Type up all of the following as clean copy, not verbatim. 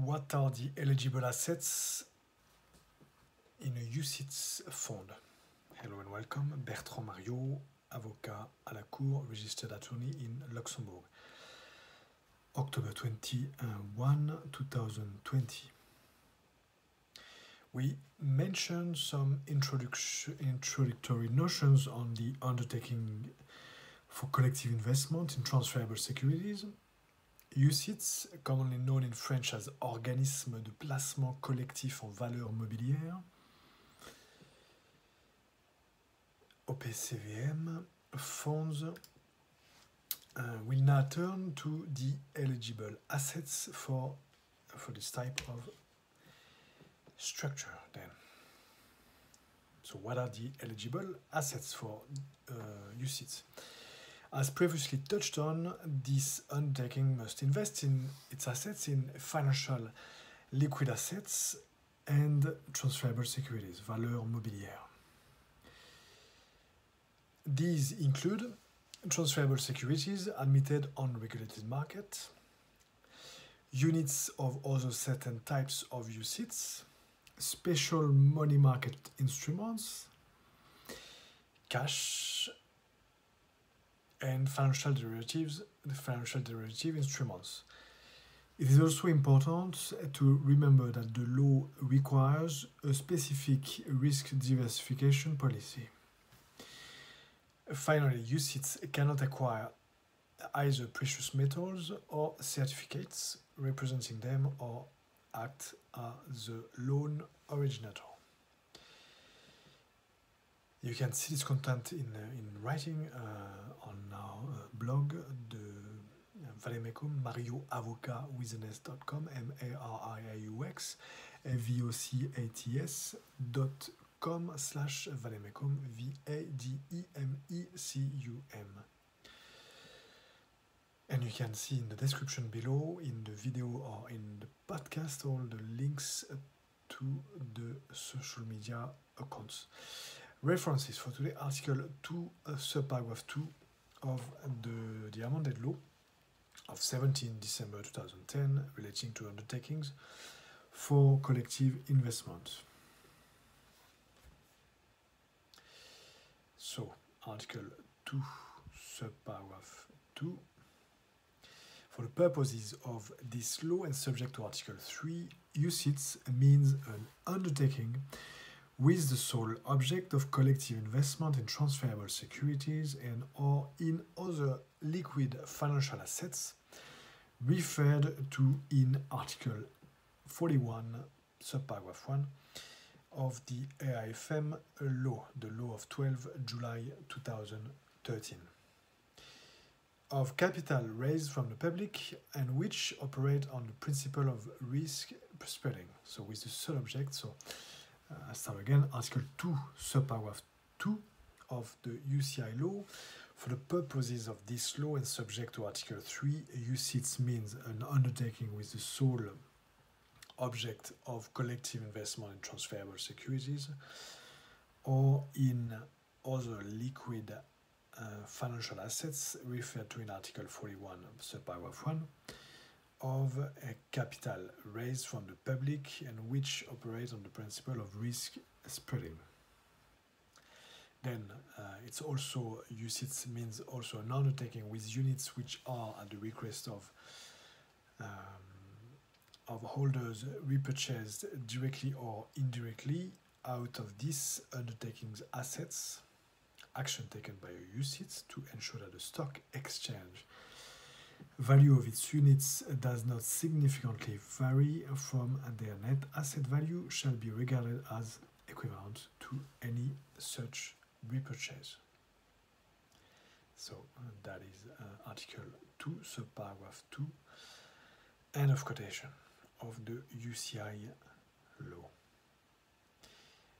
What are the eligible assets in a UCITS fund? Hello and welcome. Bertrand Mariot, avocat à la Cour, registered attorney in Luxembourg. October 21, 2020. We mentioned some introductory notions on the undertaking for collective investment in transferable securities. UCITS, commonly known in French as Organisme de placement collectif en valeurs mobilières, OPCVM, funds, will now turn to the eligible assets for this type of structure then. So what are the eligible assets for UCITS? As previously touched on, this undertaking must invest in its assets in financial liquid assets and transferable securities, valeurs mobilières. These include transferable securities admitted on regulated market, units of other certain types of UCITS, special money market instruments, cash, and financial derivative instruments. It is also important to remember that the law requires a specific risk diversification policy. Finally, UCITS cannot acquire either precious metals or certificates representing them or act as the loan originator. You can see this content in writing on our blog, the Valemecum, marioavocat.com, MARIAUX, VOCATS.com/Valemecum, VADEMECUM. And you can see in the description below, in the video or in the podcast, all the links to the social media accounts. References for today: Article 2, subparagraph 2 of the amended law of 17 December 2010 relating to undertakings for collective investment. So, Article 2, subparagraph 2. For the purposes of this law and subject to Article 3, UCITS means an undertaking with the sole object of collective investment in transferable securities and or in other liquid financial assets referred to in Article 41, subparagraph 1 of the AIFM law, the law of 12 July 2013, of capital raised from the public and which operate on the principle of risk spreading. So with the sole object, so I start again, Article 2, subparagraph 2 of the UCI law. For the purposes of this law and subject to Article 3, UCITS means an undertaking with the sole object of collective investment in transferable securities or in other liquid financial assets referred to in Article 41, subparagraph 1, of a capital raised from the public and which operates on the principle of risk spreading. Then it's also, UCITS means also an undertaking with units which are at the request of holders repurchased directly or indirectly out of this undertaking's assets, action taken by a UCITS to ensure that the stock exchange value of its units does not significantly vary from their net asset value shall be regarded as equivalent to any such repurchase. So that is Article 2, subparagraph 2, end of quotation of the UCI law.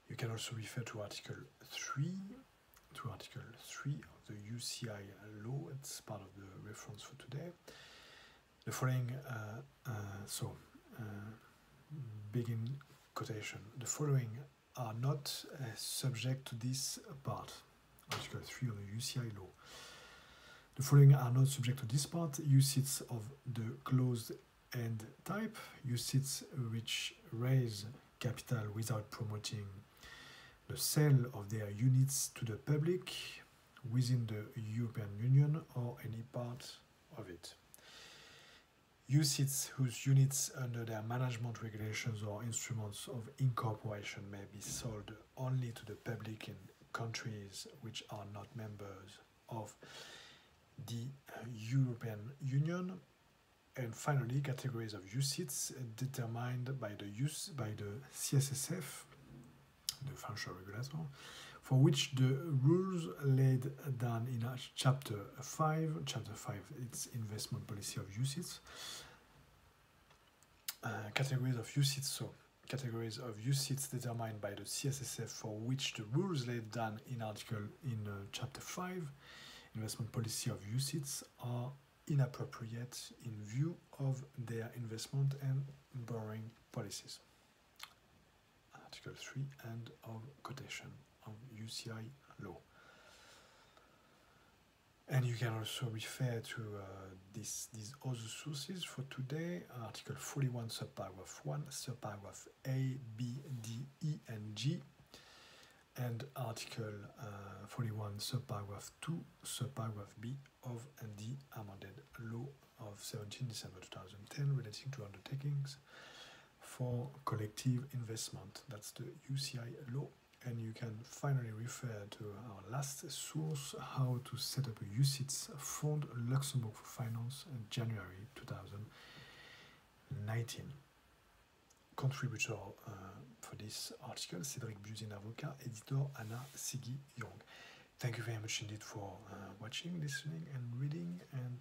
You can also refer to Article 3 of the UCI law. It's part of the reference for today. The following, begin quotation. The following are not subject to this part, Article 3 of the UCI law. The following are not subject to this part: UCITS of the closed and type, UCITS which raise capital without promoting the sale of their units to the public within the European Union or any part of it. UCITS whose units under their management regulations or instruments of incorporation may be sold only to the public in countries which are not members of the European Union. And finally, categories of UCITS determined by the CSSF, the financial regulator, for which the rules laid down in Chapter 5, it's investment policy of UCITS. Categories of UCITS determined by the CSSF for which the rules laid down in Chapter 5, investment policy of UCITS, are inappropriate in view of their investment and borrowing policies. Article 3 and of quotation of UCI law. And you can also refer to these other sources for today. Article 41, subparagraph 1, subparagraph A, B, D, E, and G. And Article 41, subparagraph 2, subparagraph B of the amended law of 17 December 2010 relating to undertakings for collective investment. That's the UCI law. And you can finally refer to our last source, how to set up a UCITS fund, Luxembourg for Finance, in January 2019. Contributor for this article, Cédric Buzin, avocat, editor, Anna Siggy Young. Thank you very much indeed for watching, listening, and reading, and